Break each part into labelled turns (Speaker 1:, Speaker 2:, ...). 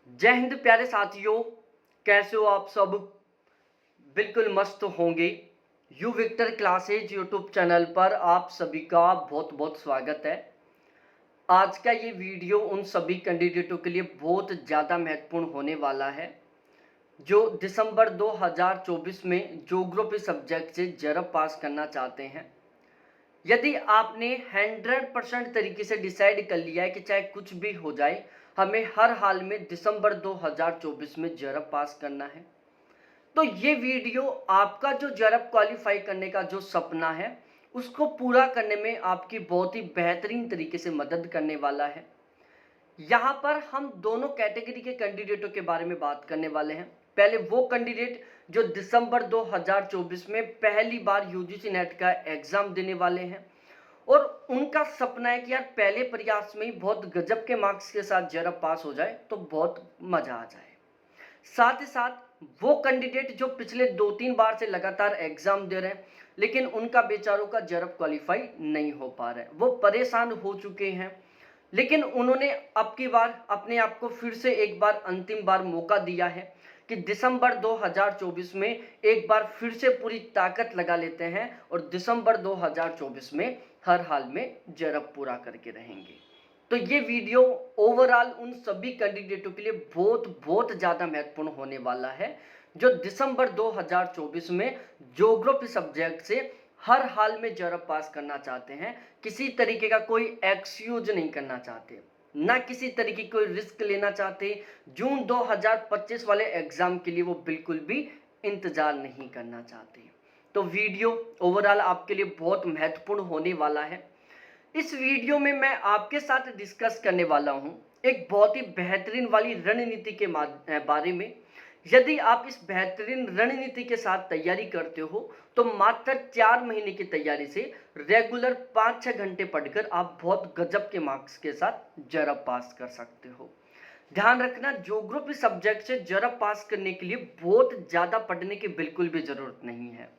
Speaker 1: जय हिंद प्यारे साथियों, कैसे हो आप सब। बिल्कुल मस्त होंगे। You Victor classes YouTube channel पर आप सभी का बहुत बहुत स्वागत है। आज का ये वीडियो उन सभी कैंडिडेटों के लिए बहुत ज़्यादा महत्वपूर्ण होने वाला है जो दिसंबर 2024 में ज्योग्राफी सब्जेक्ट से जरब पास करना चाहते हैं। यदि आपने 100% तरीके से डिसाइड कर लिया है कि चाहे कुछ भी हो जाए, हमें हर हाल में दिसंबर 2024 में जरब पास करना है, तो ये वीडियो आपका जो जरब क्वालिफाई करने का जो सपना है उसको पूरा करने में आपकी बहुत ही बेहतरीन तरीके से मदद करने वाला है। यहाँ पर हम दोनों कैटेगरी के कैंडिडेटों के बारे में बात करने वाले हैं। पहले वो कैंडिडेट जो दिसंबर 2024 में पहली बार यूजीसी नेट का एग्जाम देने वाले हैं और उनका सपना है कि यार पहले प्रयास में ही बहुत गजब के मार्क्स के साथ जरब पास हो जाए तो बहुत मजा आ जाए। साथ ही साथ वो कैंडिडेट जो पिछले 2-3 बार से लगातार एग्जाम दे रहे हैं लेकिन उनका बेचारों का जरब क्वालिफाई नहीं हो पा रहा है, वो परेशान हो चुके हैं, लेकिन उन्होंने अब की बार अपने आप को फिर से एक बार अंतिम बार मौका दिया है कि दिसंबर 2024 में एक बार फिर से पूरी ताकत लगा लेते हैं और दिसंबर 2024 में हर हाल में जरब पूरा करके रहेंगे। तो ये वीडियो ओवरऑल उन सभी कैंडिडेटों के लिए बहुत बहुत ज़्यादा महत्वपूर्ण होने वाला है जो दिसंबर 2024 में ज्योग्राफी सब्जेक्ट से हर हाल में जरब पास करना चाहते हैं, किसी तरीके का कोई एक्सक्यूज नहीं करना चाहते, ना किसी तरीके की कोई रिस्क लेना चाहते। जून 2025 वाले एग्जाम के लिए वो बिल्कुल भी इंतजार नहीं करना चाहते। तो वीडियो ओवरऑल आपके लिए बहुत महत्वपूर्ण होने वाला है। इस वीडियो में मैं आपके साथ डिस्कस करने वाला हूं एक बहुत ही बेहतरीन वाली रणनीति के बारे में। यदि आप इस बेहतरीन रणनीति के साथ तैयारी करते हो तो मात्र 4 महीने की तैयारी से रेगुलर 5-6 घंटे पढ़कर आप बहुत गजब के मार्क्स के साथ जरब पास कर सकते हो। ध्यान रखना, ज्योग्राफी सब्जेक्ट से जरब पास करने के लिए बहुत ज़्यादा पढ़ने की बिल्कुल भी ज़रूरत नहीं है।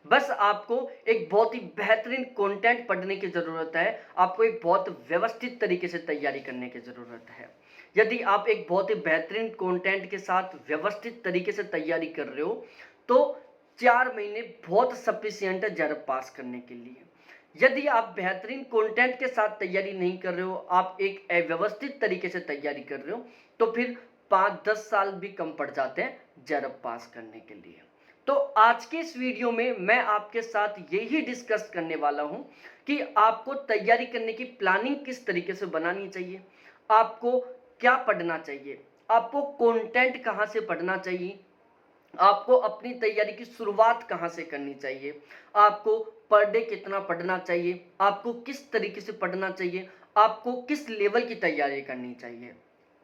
Speaker 1: बस आपको एक बहुत ही बेहतरीन कंटेंट पढ़ने की ज़रूरत है, आपको एक बहुत व्यवस्थित तरीके से तैयारी करने की ज़रूरत है। यदि आप एक बहुत ही बेहतरीन कंटेंट के साथ व्यवस्थित तरीके से तैयारी कर रहे हो तो 4 महीने बहुत सफिशियंट है जरब पास करने के लिए। यदि आप बेहतरीन कंटेंट के साथ तैयारी नहीं कर रहे हो, आप एक अव्यवस्थित तरीके से तैयारी कर रहे हो, तो फिर 5-10 साल भी कम पड़ जाते हैं जरब पास करने के लिए। तो आज के इस वीडियो में मैं आपके साथ यही डिस्कस करने वाला हूं कि आपको तैयारी करने की प्लानिंग किस तरीके से बनानी चाहिए, आपको क्या पढ़ना चाहिए, आपको कंटेंट कहां से पढ़ना चाहिए, आपको अपनी तैयारी की शुरुआत कहां से करनी चाहिए, आपको पर डे कितना पढ़ना चाहिए, आपको किस तरीके से पढ़ना चाहिए, आपको किस लेवल की तैयारी करनी चाहिए,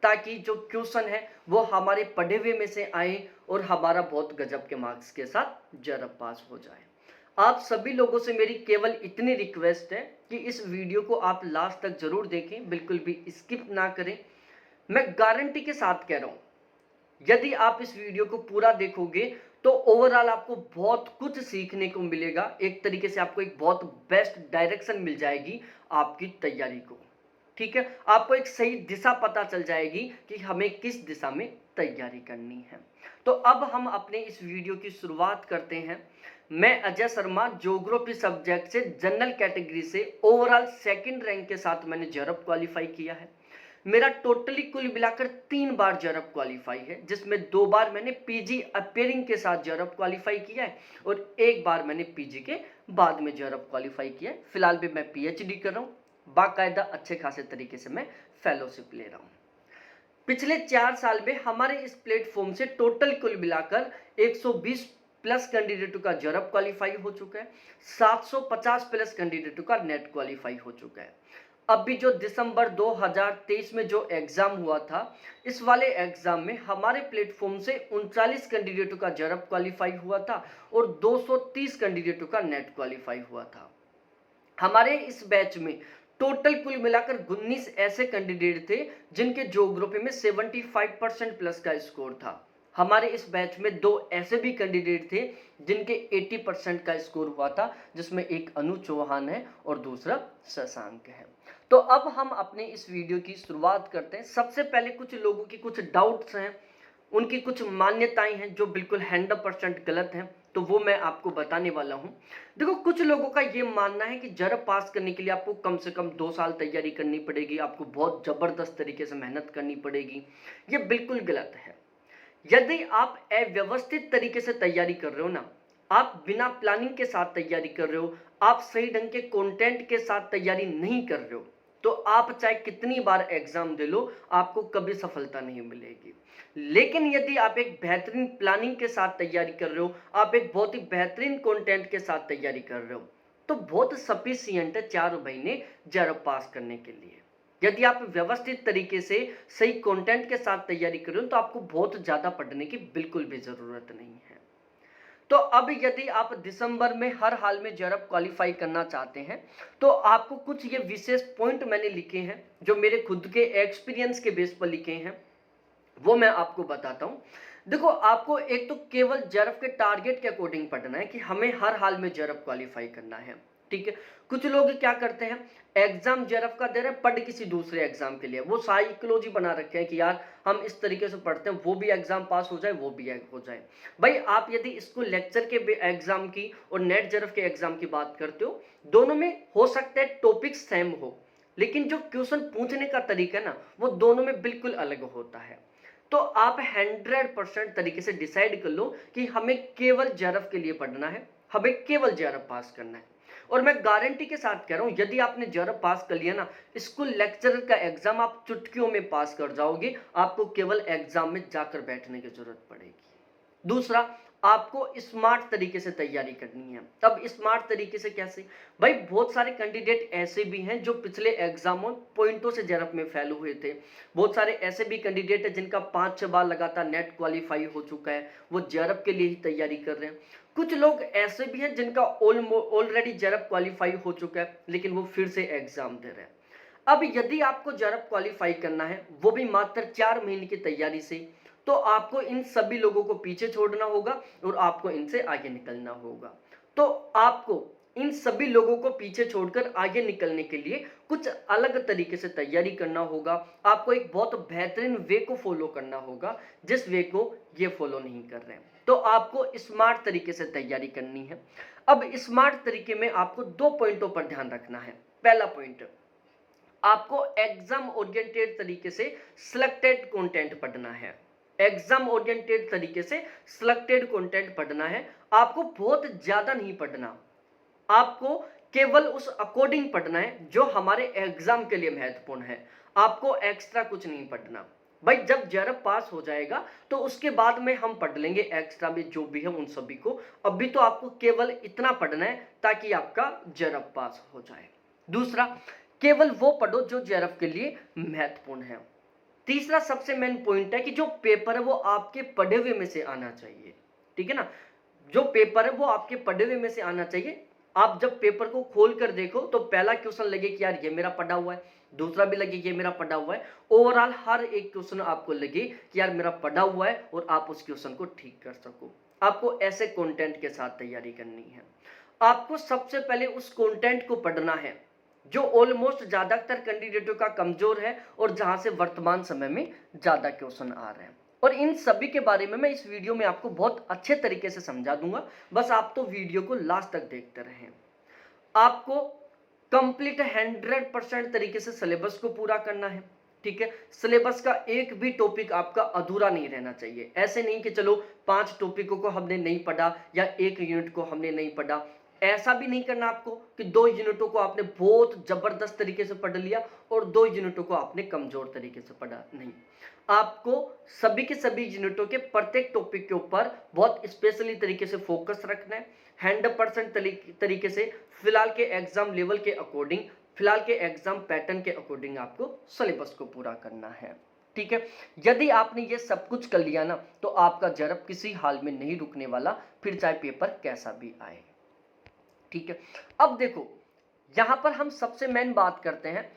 Speaker 1: ताकि जो क्वेश्चन है वो हमारे पढ़े हुए में से आए और हमारा बहुत गजब के मार्क्स के साथ जरब पास हो जाए। आप सभी लोगों से मेरी केवल इतनी रिक्वेस्ट है कि इस वीडियो को आप लास्ट तक जरूर देखें, बिल्कुल भी स्किप ना करें। मैं गारंटी के साथ कह रहा हूं, यदि आप इस वीडियो को पूरा देखोगे तो ओवरऑल आपको बहुत कुछ सीखने को मिलेगा। एक तरीके से आपको एक बहुत बेस्ट डायरेक्शन मिल जाएगी आपकी तैयारी को। ठीक है, आपको एक सही दिशा पता चल जाएगी कि हमें किस दिशा में तैयारी करनी है। तो अब हम अपने इस वीडियो की शुरुआत करते हैं। मैं अजय शर्मा, ज्योग्राफी सब्जेक्ट से जनरल कैटेगरी से ओवरऑल सेकंड रैंक के साथ मैंने जरब क्वालिफाई किया है। मेरा टोटली कुल मिलाकर 3 बार जरब क्वालिफाई है, जिसमें 2 बार मैंने पीजी अपेयरिंग के साथ जरब क्वालिफाई किया है और 1 बार मैंने पीजी के बाद में जरब क्वालिफाई किया है। फिलहाल भी मैं पीएचडी कर रहा हूँ, बाकायदा अच्छे खासे तरीके से मैं फेलोशिप ले रहा हूँ। पिछले 4 साल में हमारे इस प्लेटफॉर्म से टोटल कुल मिलाकर 120 प्लस कैंडिडेटों का जरब क्वालिफाई हो चुका है, 750 प्लस कैंडिडेटों का नेट क्वालिफाई हो चुका है। अभी जो दिसंबर 2023 में जो एग्जाम हुआ था, इस वाले एग्जाम में हमारे प्लेटफॉर्म से 39 कैंडिडेटों का जरब क्वालिफाई हुआ था और 230 कैंडिडेटों का नेट क्वालिफाई हुआ था। हमारे इस बैच में टोटल कुल मिलाकर 19 ऐसे कैंडिडेट थे जिनके ज्योग्राफी में 75% प्लस का स्कोर था। हमारे इस बैच में 2 ऐसे भी कैंडिडेट थे जिनके 80% का स्कोर हुआ था, जिसमें एक अनु चौहान है और दूसरा शशांक है। तो अब हम अपने इस वीडियो की शुरुआत करते हैं। सबसे पहले कुछ लोगों की कुछ डाउट्स हैं, उनकी कुछ मान्यताएं हैं जो बिल्कुल 100% गलत हैं, तो वो मैं आपको बताने वाला हूं। देखो, कुछ लोगों का ये मानना है कि जरब पास करने के लिए आपको कम से कम 2 साल तैयारी करनी पड़ेगी, आपको बहुत जबरदस्त तरीके से मेहनत करनी पड़ेगी। ये बिल्कुल गलत है। यदि आप अव्यवस्थित तरीके से तैयारी कर रहे हो ना, आप बिना प्लानिंग के साथ तैयारी कर रहे हो, आप सही ढंग के कंटेंट के साथ तैयारी नहीं कर रहे हो, तो आप चाहे कितनी बार एग्जाम दे लो, आपको कभी सफलता नहीं मिलेगी। लेकिन यदि आप एक बेहतरीन प्लानिंग के साथ तैयारी कर रहे हो, आप एक बहुत ही बेहतरीन कंटेंट के साथ तैयारी कर रहे हो, तो बहुत सफिशिएंट है 4 महीने जरब पास करने के लिए। यदि आप व्यवस्थित तरीके से सही कंटेंट के साथ तैयारी कर रहे हो, तो आपको बहुत ज्यादा पढ़ने की बिल्कुल भी जरूरत नहीं है। तो अब यदि आप दिसंबर में हर हाल में जरब क्वालिफाई करना चाहते हैं, तो आपको कुछ ये विशेष पॉइंट मैंने लिखे हैं जो मेरे खुद के एक्सपीरियंस के बेस पर लिखे हैं, वो मैं आपको बताता हूं। देखो, आपको एक तो केवल जरब के टारगेट के अकॉर्डिंग पढ़ना है कि हमें हर हाल में जरब क्वालिफाई करना है, ठीक है। कुछ लोग क्या करते हैं, एग्जाम जरब का दे रहे हैं, पढ़ किसी दूसरे एग्जाम के लिए, वो साइकोलॉजी बना रखे हैं कि यार हम इस तरीके से पढ़ते हैं, वो भी एग्जाम पास हो जाए, वो भी हो जाए। भाई, आप यदि इसको लेक्चर के एग्जाम की और नेट जरब के एग्जाम की बात करते हो, दोनों में हो सकता है टॉपिक सेम हो, लेकिन जो क्वेश्चन पूछने का तरीका है ना, वो दोनों में बिल्कुल अलग होता है। तो आप 100% तरीके से डिसाइड कर लो कि हमें केवल जरब के लिए पढ़ना है, हमें केवल जरब पास करना है। और मैं गारंटी के साथ कह रहा हूं, यदि आपने जरब पास कर लिया ना, स्कूल लेक्चरर का एग्जाम आप चुटकियों में पास कर जाओगे, आपको केवल एग्जाम में जाकर बैठने की जरूरत पड़ेगी। दूसरा, आपको स्मार्ट तरीके से तैयारी करनी है। तब स्मार्ट तरीके से कैसे? भाई, बहुत सारे कैंडिडेट ऐसे भी हैं जो पिछले एग्जामों पॉइंटों से जरब में फेल हुए थे। बहुत सारे ऐसे भी कैंडिडेट हैं जिनका 5-6 बार लगातार नेट क्वालिफाई हो चुका है, वो जरब के लिए ही तैयारी कर रहे हैं। कुछ लोग ऐसे भी हैं जिनका ऑलरेडी जरब क्वालिफाई हो चुका है, लेकिन वो फिर से एग्जाम दे रहे हैं। अब यदि आपको जरब क्वालिफाई करना है, वो भी मात्र 4 महीने की तैयारी से, तो आपको इन सभी लोगों को पीछे छोड़ना होगा और आपको इनसे आगे निकलना होगा। तो आपको इन सभी लोगों को पीछे छोड़कर आगे निकलने के लिए कुछ अलग तरीके से तैयारी करना होगा। आपको एक बहुत बेहतरीन वे को फॉलो करना होगा, जिस वे को ये फॉलो नहीं कर रहे हैं। तो आपको स्मार्ट तरीके से तैयारी करनी है। अब स्मार्ट तरीके में आपको 2 पॉइंटों पर ध्यान रखना है। पहला पॉइंट, आपको एग्जाम ओरिएंटेड तरीके से सिलेक्टेड कंटेंट पढ़ना है। एग्जाम ओरिएंटेड तरीके से सिलेक्टेड कंटेंट पढ़ना है। आपको बहुत ज्यादा नहीं पढ़ना, आपको केवल उस अकॉर्डिंग पढ़ना है जो हमारे एग्जाम के लिए महत्वपूर्ण है। आपको एक्स्ट्रा कुछ नहीं पढ़ना। भाई, जब जरब पास हो जाएगा तो उसके बाद में हम पढ़ लेंगे एक्स्ट्रा में जो भी है उन सभी को। अभी तो आपको केवल इतना पढ़ना है ताकि आपका जरब पास हो जाए। दूसरा, केवल वो पढ़ो जो जरब के लिए महत्वपूर्ण है। तीसरा सबसे मेन पॉइंट है कि जो पेपर है वो आपके पढ़े हुए में से आना चाहिए, ठीक है ना। जो पेपर है वो आपके पढ़े हुए में से आना चाहिए। आप जब पेपर को खोल कर देखो तो पहला क्वेश्चन लगे कि यार ये मेरा पढ़ा हुआ है, दूसरा भी लगे ये मेरा पढ़ा हुआ है। ओवरऑल हर एक क्वेश्चन आपको लगे कि यार मेरा पढ़ा हुआ है और आप उस क्वेश्चन को ठीक कर सको। आपको ऐसे कंटेंट के साथ तैयारी करनी है। आपको सबसे पहले उस कंटेंट को पढ़ना है जो ऑलमोस्ट ज्यादातर कैंडिडेटों का कमजोर है और जहां से वर्तमान समय में ज्यादा क्वेश्चन आ रहे हैं। और इन सभी के बारे में मैं इस वीडियो में आपको बहुत अच्छे तरीके से समझा दूंगा, बस आप तो वीडियो को लास्ट तक देखते रहें। आपको कंप्लीट 100% तरीके से सिलेबस को पूरा करना है, ठीक है। सिलेबस का एक भी टॉपिक आपका अधूरा नहीं रहना चाहिए। ऐसे नहीं कि चलो 5 टॉपिकों को हमने नहीं पढ़ा या 1 यूनिट को हमने नहीं पढ़ा। ऐसा भी नहीं करना आपको कि 2 यूनिटों को आपने बहुत जबरदस्त तरीके से पढ़ लिया और 2 यूनिटों को आपने कमजोर तरीके से पढ़ा। नहीं, आपको सभी के सभी यूनिटों के प्रत्येक टॉपिक के ऊपर बहुत स्पेशली तरीके से फोकस रखना है। 100% तरीके से फिलहाल के एग्जाम लेवल के अकॉर्डिंग, फिलहाल के एग्जाम पैटर्न के अकॉर्डिंग आपको सिलेबस को पूरा करना है, ठीक है। यदि आपने ये सब कुछ कर लिया ना, तो आपका जरब किसी हाल में नहीं रुकने वाला, फिर चाहे पेपर कैसा भी आए, ठीक है। अब देखो, यहां पर हम सबसे मेन बात करते हैं।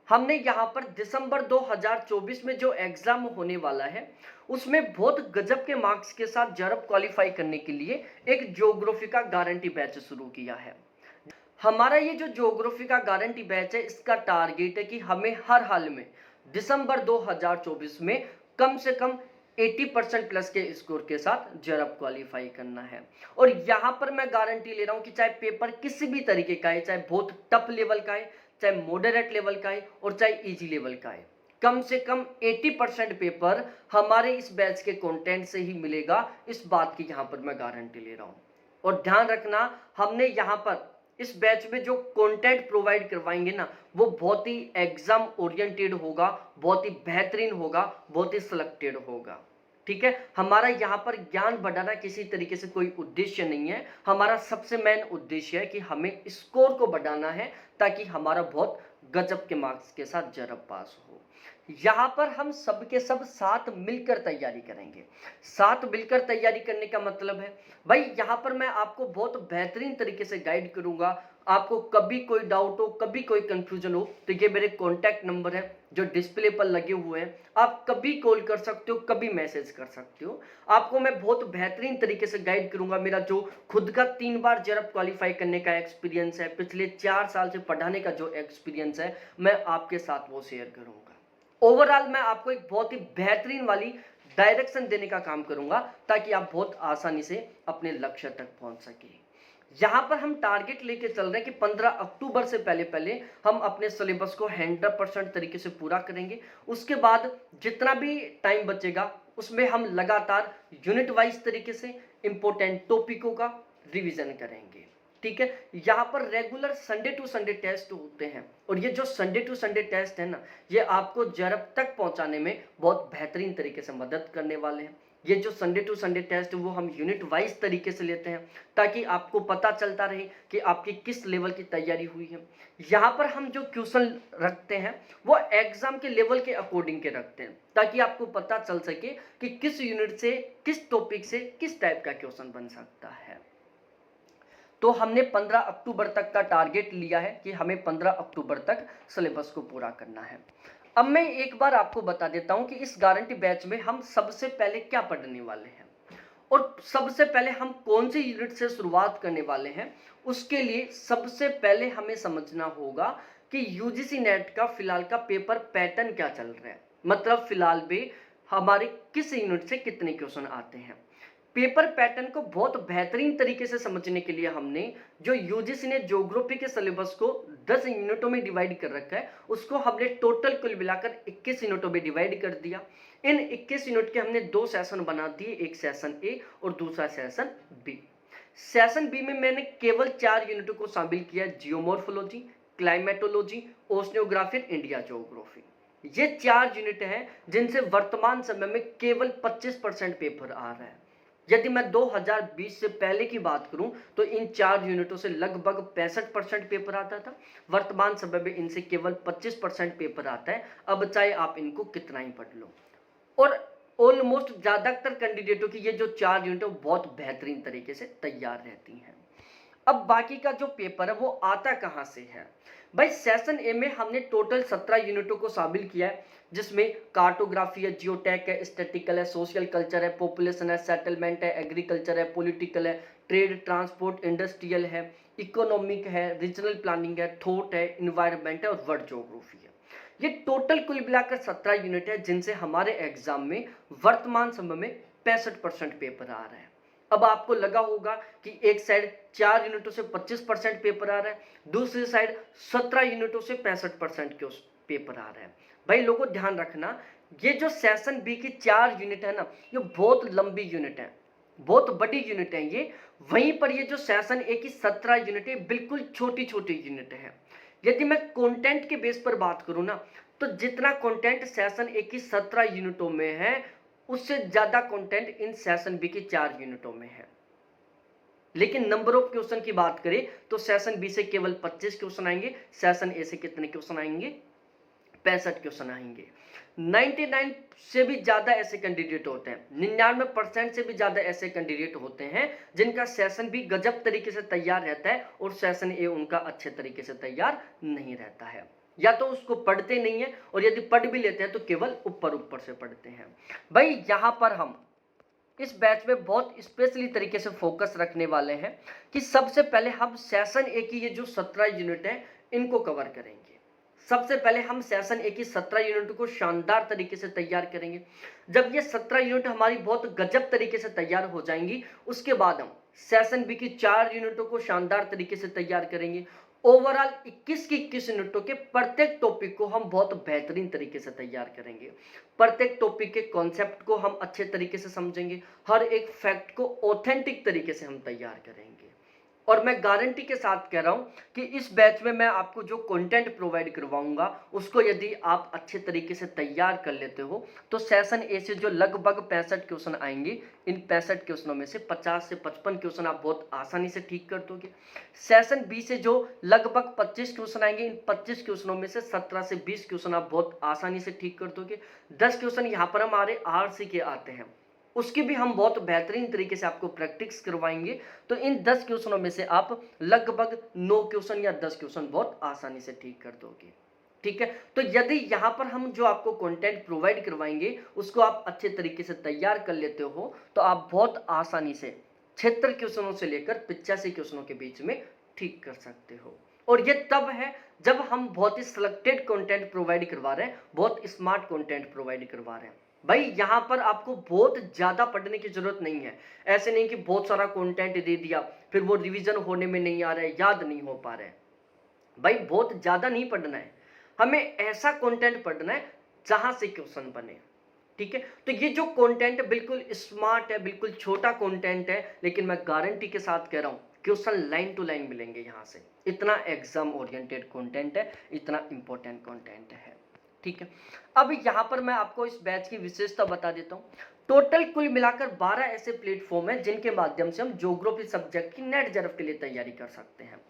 Speaker 1: हमने यहां पर दिसंबर 2024 में जो एग्जाम होने वाला है, उसमें बहुत गजब के मार्क्स के साथ जरब क्वालिफाई करने के लिए एक ज्योग्राफी का गारंटी बैच शुरू किया है। हमारा ये जो ज्योग्राफी का गारंटी बैच है, इसका टारगेट है कि हमें हर हाल में दिसंबर 2024 में कम से कम 80% प्लस के स्कोर के साथ जरब क्वालिफाई करना है। और यहाँ पर मैं गारंटी ले रहा हूँ कि चाहे पेपर किसी भी तरीके का है, चाहे बहुत टफ लेवल का है, चाहे मॉडरेट लेवल का है और चाहे इजी लेवल का है, कम से कम 80% पेपर हमारे इस बैच के कंटेंट से ही मिलेगा। इस बात की यहाँ पर मैं गारंटी ले रहा हूँ। और ध्यान रखना, हमने यहाँ पर इस बैच में जो कंटेंट प्रोवाइड करवाएंगे ना, वो बहुत ही एग्जाम ओरिएंटेड होगा, बहुत ही बेहतरीन होगा, बहुत ही सिलेक्टेड होगा। ठीक है, हमारा यहाँ पर ज्ञान बढ़ाना किसी तरीके से कोई उद्देश्य नहीं है। हमारा सबसे मेन उद्देश्य है कि हमें स्कोर को बढ़ाना है, ताकि हमारा बहुत गजब के मार्क्स के साथ जरब पास हो। यहाँ पर हम सब के सब साथ मिलकर तैयारी करेंगे। साथ मिलकर तैयारी करने का मतलब है भाई, यहाँ पर मैं आपको बहुत बेहतरीन तरीके से गाइड करूंगा। आपको कभी कोई डाउट हो, कभी कोई कंफ्यूजन हो, तो ये मेरे कॉन्टैक्ट नंबर है जो डिस्प्ले पर लगे हुए हैं। आप कभी कॉल कर सकते हो, कभी मैसेज कर सकते हो। आपको मैं बहुत बेहतरीन तरीके से गाइड करूंगा। मेरा जो खुद का 3 बार जरब क्वालिफाई करने का एक्सपीरियंस है, पिछले 4 साल से पढ़ाने का जो एक्सपीरियंस है, मैं आपके साथ वो शेयर करूंगा। ओवरऑल मैं आपको एक बहुत ही बेहतरीन वाली डायरेक्शन देने का काम करूंगा, ताकि आप बहुत आसानी से अपने लक्ष्य तक पहुंच सके। यहां पर हम टारगेट लेके चल रहे हैं कि 15 अक्टूबर से पहले पहले हम अपने सिलेबस को 100% तरीके से पूरा करेंगे। उसके बाद जितना भी टाइम बचेगा, उसमें हम लगातार यूनिट वाइज तरीके से इंपॉर्टेंट टॉपिकों का रिवीजन करेंगे। ठीक है, यहाँ पर regular Sunday to Sunday test होते हैं, और ये जो संडे टू संडे टेस्ट है ना, ये आपको जरब तक पहुंचाने में बहुत बेहतरीन तरीके से मदद करने वाले हैं। ये जो संडे टू संडे टेस्ट वो हम यूनिट वाइज तरीके से लेते हैं, ताकि आपको पता चलता रहे कि आपकी किस लेवल की तैयारी हुई है। यहाँ पर हम जो क्वेश्चन रखते हैं वो एग्जाम के लेवल के अकॉर्डिंग के रखते हैं, ताकि आपको पता चल सके कि किस यूनिट से, किस टॉपिक से किस टाइप का क्वेश्चन बन सकता है। तो हमने 15 अक्टूबर तक का टारगेट लिया है कि हमें 15 अक्टूबर तक सिलेबस को पूरा करना है। अब मैं एक बार आपको बता देता हूं कि इस गारंटी बैच में हम सबसे पहले क्या पढ़ने वाले हैं, और सबसे पहले हम कौन सी यूनिट से शुरुआत करने वाले हैं। उसके लिए सबसे पहले हमें समझना होगा कि यूजीसी नेट का फिलहाल का पेपर पैटर्न क्या चल रहा है, मतलब फिलहाल में हमारे किस यूनिट से कितने क्वेश्चन आते हैं। पेपर पैटर्न को बहुत बेहतरीन तरीके से समझने के लिए हमने जो यूजीसी ने ज्योग्राफी के सिलेबस को 10 यूनिटों में डिवाइड कर रखा है, उसको हमने टोटल कुल मिलाकर 21 यूनिटों में डिवाइड कर दिया। इन 21 यूनिट के हमने 2 सेशन बना दिए, एक सेशन ए और दूसरा सेशन बी। सेशन बी में मैंने केवल 4 यूनिटों को शामिल किया, जियोमॉर्फोलॉजी, क्लाइमेटोलॉजी, ओशनियोग्राफी, इंडिया ज्योग्राफी। ये 4 यूनिट हैं जिनसे वर्तमान समय में केवल 25% पेपर आ रहा है। यदि मैं 2020 से पहले की बात करूं तो इन 4 यूनिटों से लगभग 65% पेपर आता था। वर्तमान समय में इनसे केवल 25% पेपर आता है। अब चाहे आप इनको कितना ही पढ़ लो, और ऑलमोस्ट ज्यादातर कैंडिडेटों की ये जो 4 यूनिट बहुत बेहतरीन तरीके से तैयार रहती हैं। अब बाकी का जो पेपर है वो आता कहाँ से है भाई। सेशन ए में हमने टोटल 17 यूनिटों को शामिल किया है, जिसमें कार्टोग्राफी है, जियोटेक है, स्टैटिकल है, सोशल कल्चर है, पॉपुलेशन है, सेटलमेंट है, एग्रीकल्चर है, पॉलिटिकल है, ट्रेड, ट्रांसपोर्ट, इंडस्ट्रियल है, इकोनॉमिक है, रीजनल प्लानिंग है, थॉट है, इन्वायरमेंट है और वर्ल्ड ज्योग्राफी है। ये टोटल कुल मिलाकर 17 यूनिट है, जिनसे हमारे एग्जाम में वर्तमान समय में 65% पेपर आ रहा है। अब आपको लगा होगा कि एक साइड 4 यूनिटों से 25% पेपर आ रहा है, दूसरी साइड 17 यूनिटों से 65% के पेपर आ रहा है। भाई लोगों ध्यान रखना, ये जो सेशन बी की 4 यूनिट है ना, ये बहुत लंबी यूनिट है, बहुत बड़ी यूनिट है ये। वहीं पर ये जो सेशन ए की 17 यूनिट है, बिल्कुल छोटी छोटी यूनिट है। यदि मैं कंटेंट के बेस पर बात करूं ना, तो जितना कंटेंट सेशन ए की 17 यूनिटों में है, उससे ज्यादा कंटेंट इन सेशन बी की 4 यूनिटों में है। लेकिन नंबर ऑफ क्वेश्चन की बात करें तो सेशन बी से केवल 25 क्वेश्चन आएंगे, सेशन ए से कितने क्वेश्चन आएंगे, 65 क्वेश्चन आएंगे। 99 से भी ज्यादा ऐसे कैंडिडेट होते हैं, 99% से भी ज्यादा ऐसे कैंडिडेट होते हैं जिनका सेशन भी गजब तरीके से तैयार रहता है, और सेशन ए उनका अच्छे तरीके से तैयार नहीं रहता है। या तो उसको पढ़ते नहीं है, और यदि पढ़ भी लेते हैं तो केवल ऊपर ऊपर से पढ़ते हैं। भाई यहां पर हम इस बैच में बहुत स्पेशली तरीके से फोकस रखने वाले हैं कि सबसे पहले हम सेशन ए की ये जो 17 यूनिट है इनको कवर करेंगे। सबसे पहले हम सेशन ए की 17 यूनिट को शानदार तरीके से तैयार करेंगे। जब ये 17 यूनिट हमारी बहुत गजब तरीके से तैयार हो जाएंगी, उसके बाद हम सेशन बी की 4 यूनिटों को शानदार तरीके से तैयार करेंगे। ओवरऑल 21 की 21 यूनिटों के प्रत्येक टॉपिक को हम बहुत बेहतरीन तरीके से तैयार करेंगे। प्रत्येक टॉपिक के कॉन्सेप्ट को हम अच्छे तरीके से समझेंगे, हर एक फैक्ट को ऑथेंटिक तरीके से हम तैयार करेंगे। और मैं गारंटी के साथ कह रहा हूं कि इस बैच में मैं आपको जो कंटेंट प्रोवाइड करवाऊंगा उसको यदि आप अच्छे तरीके से तैयार कर लेते हो तो सेशन ए से जो लगभग 65 क्वेश्चन आएंगे, इन 65 क्वेश्चनों में से 50 से 55 क्वेश्चन आप बहुत आसानी से ठीक कर दोगे। सेशन बी से जो लगभग 25 क्वेश्चन आएंगे, इन 25 क्वेश्चनों में से 17 से 20 क्वेश्चन आप बहुत आसानी से ठीक कर दोगे। 10 क्वेश्चन यहाँ पर हमारे आरसी के आते हैं, उसकी भी हम बहुत बेहतरीन तरीके से आपको प्रैक्टिस करवाएंगे। तो इन 10 क्वेश्चनों में से आप लगभग 9 क्वेश्चन या 10 क्वेश्चन बहुत आसानी से ठीक कर दोगे। ठीक है, तो यदि यहाँ पर हम जो आपको कंटेंट प्रोवाइड करवाएंगे उसको आप अच्छे तरीके से तैयार कर लेते हो तो आप बहुत आसानी से 76 क्वेश्चनों से लेकर 85 क्वेश्चनों के बीच में ठीक कर सकते हो। और ये तब है जब हम बहुत ही सिलेक्टेड कंटेंट प्रोवाइड करवा रहे हैं, बहुत स्मार्ट कंटेंट प्रोवाइड करवा रहे हैं। भाई यहाँ पर आपको बहुत ज्यादा पढ़ने की जरूरत नहीं है। ऐसे नहीं कि बहुत सारा कंटेंट दे दिया फिर वो रिवीजन होने में नहीं आ रहा है, याद नहीं हो पा रहा है। भाई बहुत ज्यादा नहीं पढ़ना है, हमें ऐसा कंटेंट पढ़ना है जहां से क्वेश्चन बने। ठीक है, तो ये जो कंटेंट बिल्कुल स्मार्ट है, बिल्कुल छोटा कंटेंट है, लेकिन मैं गारंटी के साथ कह रहा हूं क्वेश्चन लाइन टू लाइन मिलेंगे यहां से। इतना एग्जाम ओरिएंटेड कंटेंट है, इतना इंपॉर्टेंट कंटेंट है। ठीक है, अब यहां पर मैं आपको इस बैच की विशेषता बता देता हूं। टोटल कुल मिलाकर 12 ऐसे प्लेटफॉर्म हैं जिनके माध्यम से हम ज्योग्राफी सब्जेक्ट की नेट जेआरएफ के लिए तैयारी कर सकते हैं।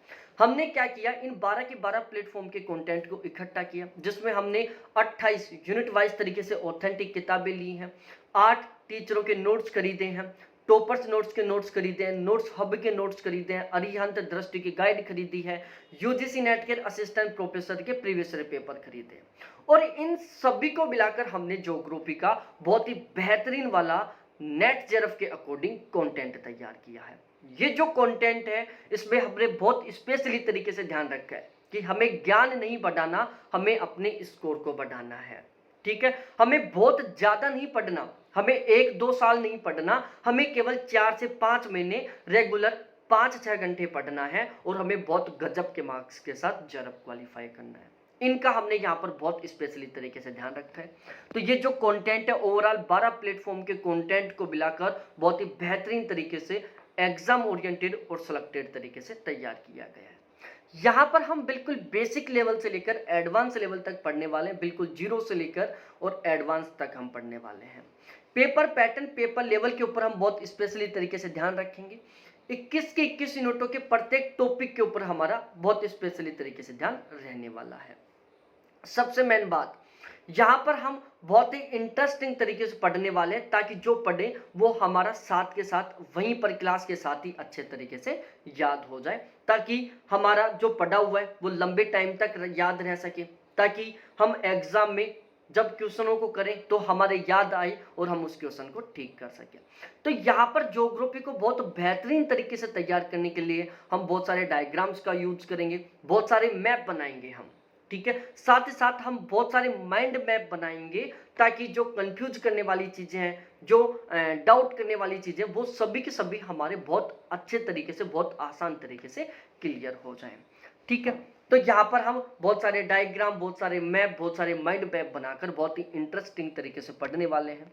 Speaker 1: हमने क्या किया, इन 12 के 12 प्लेटफॉर्म के कंटेंट को इकट्ठा किया, जिसमें हमने 28 यूनिट वाइज तरीके से ऑथेंटिक किताबें ली हैं, 8 टीचरों के नोट्स खरीदे हैं, टॉपर्स नोट्स के नोट्स खरीदे हैं, नोट्स हब के नोट्स खरीदे हैं, अरिहंत दृष्टि की गाइड खरीदी है, यूजीसी नेट के असिस्टेंट प्रोफेसर के प्रीवियस ईयर पेपर खरीदे हैं। और इन सभी को मिलाकर हमने ज्योग्राफी का बहुत ही बेहतरीन वाला नेट जेआरएफ के अकॉर्डिंग कंटेंट तैयार किया है। ये जो कंटेंट है इसमें हमने बहुत स्पेशली तरीके से ध्यान रखा है कि हमें ज्ञान नहीं बढ़ाना, हमें अपने स्कोर को बढ़ाना है। ठीक है, हमें बहुत ज्यादा नहीं पढ़ना, हमें 1-2 साल नहीं पढ़ना, हमें केवल 4 से 5 महीने रेगुलर 5-6 घंटे पढ़ना है और हमें बहुत गजब के मार्क्स के साथ जेआरएफ क्वालिफाई करना है। इनका हमने यहाँ पर बहुत स्पेशली तरीके से ध्यान रखा है। तो ये जो कंटेंट है ओवरऑल 12 प्लेटफॉर्म के कंटेंट को मिलाकर बहुत ही बेहतरीन तरीके से एग्जाम ओरिएंटेड और सिलेक्टेड तरीके से तैयार किया गया है। यहाँ पर हम बिल्कुल बेसिक लेवल से लेकर एडवांस लेवल तक पढ़ने वाले हैं, बिल्कुल जीरो से लेकर और एडवांस तक हम पढ़ने वाले हैं। पेपर पैटर्न, पेपर लेवल के ऊपर हम बहुत स्पेशली तरीके से ध्यान रखेंगे। 21 के 21 यूनिटों के प्रत्येक टॉपिक के ऊपर हमारा बहुत स्पेशली तरीके से ध्यान रहने वाला है। सबसे मेन बात, यहाँ पर हम बहुत ही इंटरेस्टिंग तरीके से पढ़ने वाले हैं ताकि जो पढ़े वो हमारा साथ के साथ वहीं पर क्लास के साथ ही अच्छे तरीके से याद हो जाए, ताकि हमारा जो पढ़ा हुआ है वो लंबे टाइम तक याद रह सके, ताकि हम एग्जाम में जब क्वेश्चनों को करें तो हमारे याद आए और हम उस क्वेश्चन को ठीक कर सकें। तो यहाँ पर ज्योग्राफी को बहुत बेहतरीन तरीके से तैयार करने के लिए हम बहुत सारे डायग्राम्स का यूज करेंगे, बहुत सारे मैप बनाएंगे हम। ठीक है, साथ ही साथ हम बहुत सारे माइंड मैप बनाएंगे ताकि जो कंफ्यूज करने वाली चीजें हैं, जो डाउट करने वाली चीजें, वो सभी के सभी हमारे बहुत अच्छे तरीके से, बहुत आसान तरीके से क्लियर हो जाएं। ठीक है, तो यहाँ पर हम बहुत सारे डायग्राम, बहुत सारे मैप, बहुत सारे माइंड मैप बनाकर बहुत ही इंटरेस्टिंग तरीके से पढ़ने वाले हैं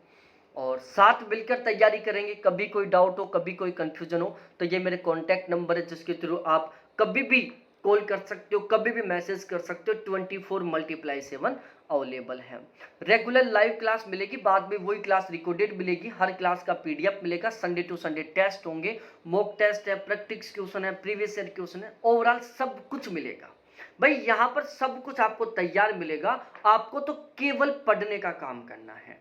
Speaker 1: और साथ मिलकर तैयारी करेंगे। कभी कोई डाउट हो, कभी कोई कंफ्यूजन हो तो ये मेरे कॉन्टैक्ट नंबर है जिसके थ्रू आप कभी भी कॉल कर सकते हो, कभी भी मैसेज कर सकते हो। 24/7 अवेलेबल है। रेगुलर लाइव क्लास मिलेगी, बाद में वही क्लास रिकॉर्डेड मिलेगी, हर क्लास का पीडीएफ मिलेगा, संडे टू संडे टेस्ट होंगे, मॉक टेस्ट है, प्रैक्टिस क्वेश्चन है, प्रीवियस ईयर क्वेश्चन है, ओवरऑल सब कुछ मिलेगा। भाई यहाँ पर सब कुछ आपको तैयार मिलेगा, आपको तो केवल पढ़ने का काम करना है।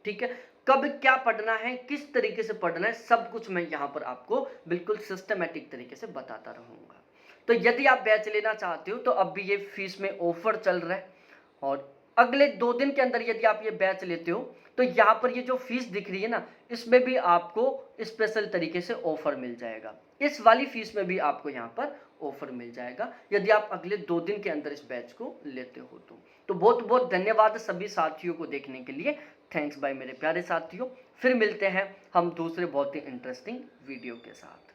Speaker 1: ठीक है, कब क्या पढ़ना है, किस तरीके से पढ़ना है, सब कुछ मैं यहाँ पर आपको बिल्कुल सिस्टमैटिक तरीके से बताता रहूंगा। तो यदि आप बैच लेना चाहते हो तो अब भी ये फीस में ऑफर चल रहा है और अगले 2 दिन के अंदर यदि आप ये बैच लेते हो तो यहाँ पर ये जो फीस दिख रही है ना, इसमें भी आपको स्पेशल तरीके से ऑफर मिल जाएगा। इस वाली फीस में भी आपको यहाँ पर ऑफर मिल जाएगा यदि आप अगले 2 दिन के अंदर इस बैच को लेते हो तो बहुत बहुत धन्यवाद सभी साथियों को देखने के लिए। थैंक्स बाय मेरे प्यारे साथियों। फिर मिलते हैं हम दूसरे बहुत ही इंटरेस्टिंग वीडियो के साथ।